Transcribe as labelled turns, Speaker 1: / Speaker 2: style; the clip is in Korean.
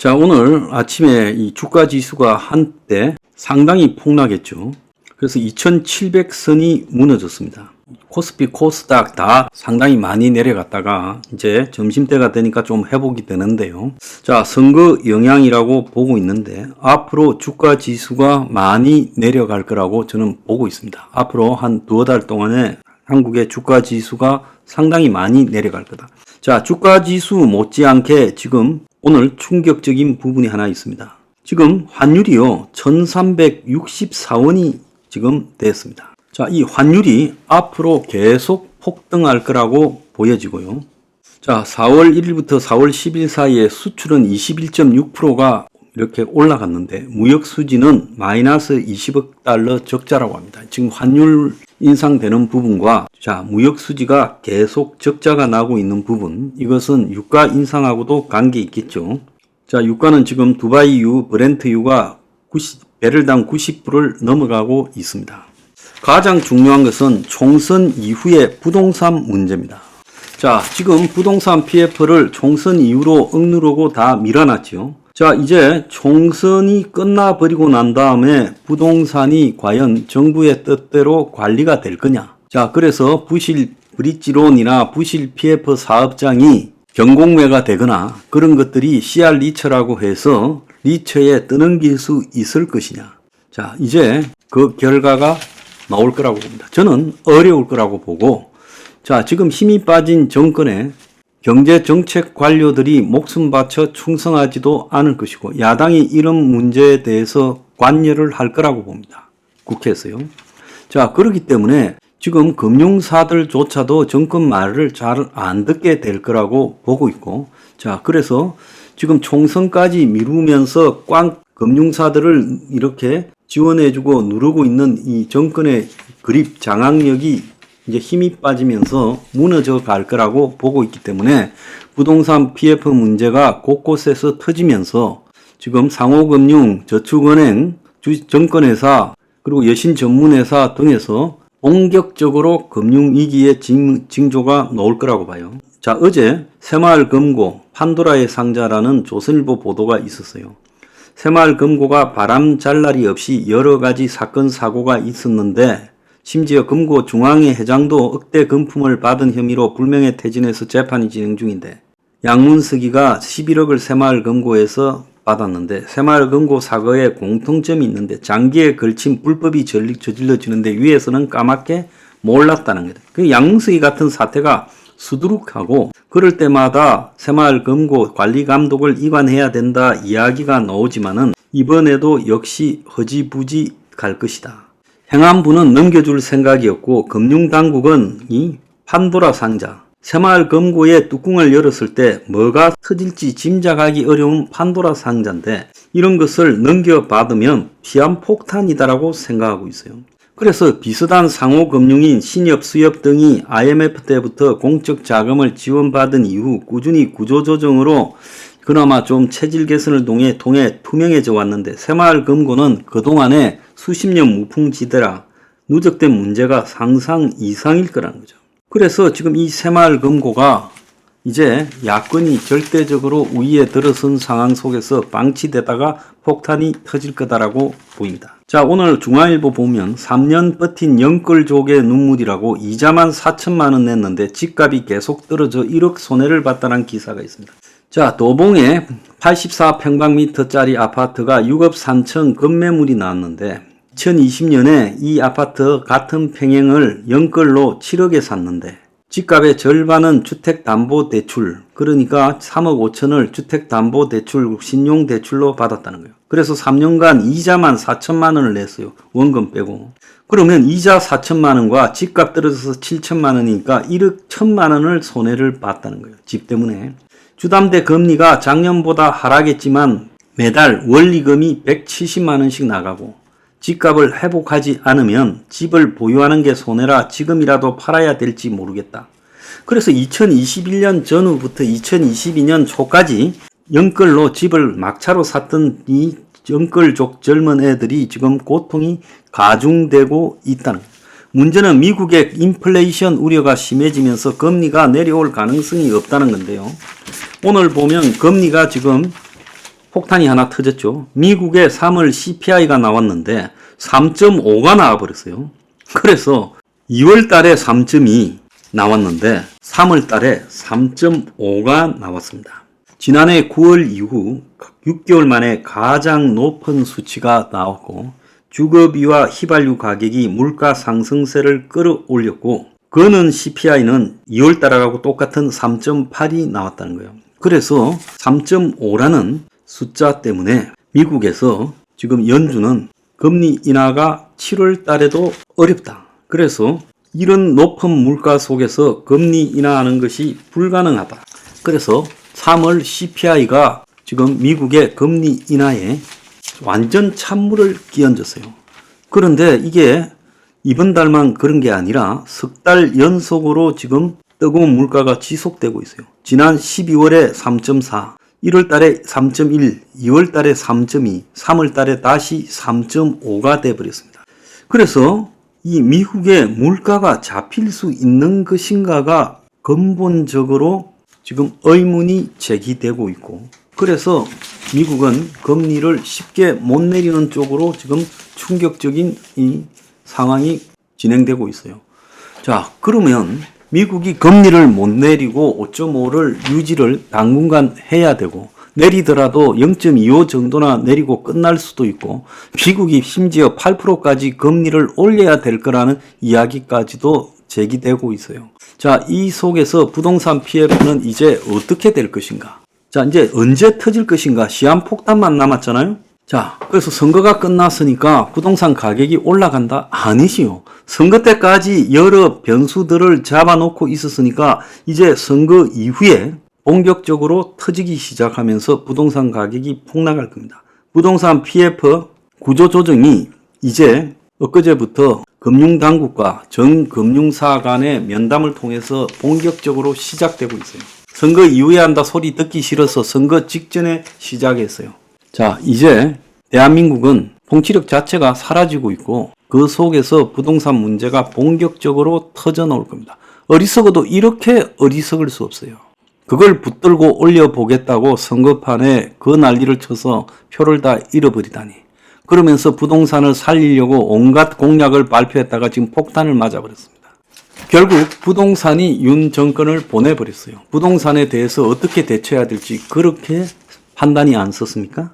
Speaker 1: 자, 오늘 아침에 이 주가 지수가 한때 상당히 폭락했죠. 그래서 2700선이 무너졌습니다. 코스피, 코스닥 다 상당히 많이 내려갔다가 이제 점심때가 되니까 좀 회복이 되는데요. 자, 선거 영향이라고 보고 있는데 앞으로 주가 지수가 많이 내려갈 거라고 저는 보고 있습니다. 앞으로 한 두어 달 동안에 한국의 주가 지수가 상당히 많이 내려갈 거다. 자, 주가 지수 못지않게 지금 오늘 충격적인 부분이 하나 있습니다. 지금 환율이요, 1364원이 지금 됐습니다. 자, 이 환율이 앞으로 계속 폭등할 거라고 보여지고요. 자, 4월 1일부터 4월 10일 사이에 수출은 21.6%가 이렇게 올라갔는데 무역 수지는 마이너스 20억 달러 적자라고 합니다. 지금 환율 인상되는 부분과 자, 무역 수지가 계속 적자가 나고 있는 부분, 이것은 유가 인상하고도 관계 있겠죠. 자, 유가는 지금 두바이유, 브렌트유가 배럴당 90불을 넘어가고 있습니다. 가장 중요한 것은 총선 이후의 부동산 문제입니다. 자, 지금 부동산 PF를 총선 이후로 억누르고 다 밀어놨죠. 자, 이제 총선이 끝나버리고 난 다음에 부동산이 과연 정부의 뜻대로 관리가 될 거냐. 자, 그래서 부실 브릿지론이나 부실 PF 사업장이 경공매가 되거나 그런 것들이 CR 리처라고 해서 리처에 떠넘길 수 있을 것이냐. 자, 이제 그 결과가 나올 거라고 봅니다. 저는 어려울 거라고 보고, 자, 지금 힘이 빠진 정권에 경제정책 관료들이 목숨 바쳐 충성하지도 않을 것이고 야당이 이런 문제에 대해서 관여를 할 거라고 봅니다. 국회에서요. 자, 그렇기 때문에 지금 금융사들조차도 정권 말을 잘 안 듣게 될 거라고 보고 있고, 자, 그래서 지금 총선까지 미루면서 꽝 금융사들을 이렇게 지원해주고 누르고 있는 이 정권의 그립 장악력이 이제 힘이 빠지면서 무너져 갈 거라고 보고 있기 때문에 부동산 PF 문제가 곳곳에서 터지면서 지금 상호금융, 저축은행, 정권회사, 그리고 여신 전문회사 등에서 본격적으로 금융위기의 징조가 나올 거라고 봐요. 자, 어제 새마을금고 판도라의 상자라는 조선일보 보도가 있었어요. 새마을금고가 바람 잘 날이 없이 여러 가지 사건 사고가 있었는데 심지어 금고 중앙회 회장도 억대 금품을 받은 혐의로 불명예 퇴진해서 재판이 진행 중인데 양문석이가 11억을 새마을금고에서 받았는데 새마을금고 사고에 공통점이 있는데 장기에 걸친 불법이 저질러지는데 위에서는 까맣게 몰랐다는 거다. 그 양문석이 같은 사태가 수두룩하고 그럴 때마다 새마을금고 관리감독을 이관해야 된다 이야기가 나오지만은 이번에도 역시 허지부지 갈 것이다. 행안부는 넘겨줄 생각이었고 금융당국은 이 판도라 상자, 새마을금고의 뚜껑을 열었을 때 뭐가 터질지 짐작하기 어려운 판도라 상자인데 이런 것을 넘겨받으면 시한폭탄이다라고 생각하고 있어요. 그래서 비슷한 상호금융인 신협, 수협 등이 IMF 때부터 공적 자금을 지원받은 이후 꾸준히 구조조정으로 그나마 좀 체질 개선을 통해 투명해져 왔는데 새마을금고는 그동안에 수십 년 무풍지대라 누적된 문제가 상상 이상일 거라는 거죠. 그래서 지금 이 새마을금고가 이제 야권이 절대적으로 우위에 들어선 상황 속에서 방치되다가 폭탄이 터질 거다라고 보입니다. 자, 오늘 중앙일보 보면 3년 버틴 영끌족의 눈물이라고 이자만 4천만 원 냈는데 집값이 계속 떨어져 1억 손해를 봤다는 기사가 있습니다. 자, 도봉에 84평방미터짜리 아파트가 6억 3천 급매물이 나왔는데 2020년에 이 아파트 같은 평형을 영끌로 7억에 샀는데 집값의 절반은 주택담보대출, 그러니까 3억 5천을 주택담보대출, 신용대출로 받았다는 거예요. 그래서 3년간 이자만 4천만 원을 냈어요. 원금 빼고. 그러면 이자 4천만 원과 집값 떨어져서 7천만 원이니까 1억 1천만 원을 손해를 봤다는 거예요. 집 때문에. 주담대 금리가 작년보다 하락했지만 매달 원리금이 170만 원씩 나가고 집값을 회복하지 않으면 집을 보유하는 게 손해라 지금이라도 팔아야 될지 모르겠다. 그래서 2021년 전후부터 2022년 초까지 영끌로 집을 막차로 샀던 이 영끌족 젊은 애들이 지금 고통이 가중되고 있다는 거예요. 문제는 미국의 인플레이션 우려가 심해지면서 금리가 내려올 가능성이 없다는 건데요. 오늘 보면 금리가 지금 폭탄이 하나 터졌죠. 미국의 3월 CPI가 나왔는데 3.5가 나와버렸어요. 그래서 2월 달에 3.2 나왔는데 3월 달에 3.5가 나왔습니다. 지난해 9월 이후 6개월 만에 가장 높은 수치가 나왔고 주거비와 휘발유 가격이 물가 상승세를 끌어올렸고 그는 CPI는 2월 달하고 똑같은 3.8이 나왔다는 거예요. 그래서 3.5라는 숫자 때문에 미국에서 지금 연준은 금리 인하가 7월 달에도 어렵다. 그래서 이런 높은 물가 속에서 금리 인하하는 것이 불가능하다. 그래서 3월 CPI가 지금 미국의 금리 인하에 완전 찬물을 끼얹었어요. 그런데 이게 이번 달만 그런 게 아니라 석 달 연속으로 지금 뜨거운 물가가 지속되고 있어요. 지난 12월에 3.4, 1월 달에 3.1, 2월 달에 3.2, 3월 달에 다시 3.5가 돼버렸습니다. 그래서 이 미국의 물가가 잡힐 수 있는 것인가가 근본적으로 지금 의문이 제기되고 있고 그래서 미국은 금리를 쉽게 못 내리는 쪽으로 지금 충격적인 이 상황이 진행되고 있어요. 자, 그러면 미국이 금리를 못 내리고 5.5를 유지를 당분간 해야 되고 내리더라도 0.25 정도나 내리고 끝날 수도 있고 미국이 심지어 8%까지 금리를 올려야 될 거라는 이야기까지도 제기되고 있어요. 자, 이 속에서 부동산 PF는 이제 어떻게 될 것인가? 자, 이제 언제 터질 것인가? 시한폭탄만 남았잖아요. 자, 그래서 선거가 끝났으니까 부동산 가격이 올라간다? 아니지요. 선거 때까지 여러 변수들을 잡아놓고 있었으니까 이제 선거 이후에 본격적으로 터지기 시작하면서 부동산 가격이 폭락할 겁니다. 부동산 PF 구조조정이 이제 엊그제부터 금융당국과 전 금융사 간의 면담을 통해서 본격적으로 시작되고 있어요. 선거 이후에 한다 소리 듣기 싫어서 선거 직전에 시작했어요. 자, 이제 대한민국은 통치력 자체가 사라지고 있고 그 속에서 부동산 문제가 본격적으로 터져 나올 겁니다. 어리석어도 이렇게 어리석을 수 없어요. 그걸 붙들고 올려보겠다고 선거판에 그 난리를 쳐서 표를 다 잃어버리다니. 그러면서 부동산을 살리려고 온갖 공약을 발표했다가 지금 폭탄을 맞아버렸습니다. 결국 부동산이 윤 정권을 보내버렸어요. 부동산에 대해서 어떻게 대처해야 될지 그렇게 판단이 안 섰습니까?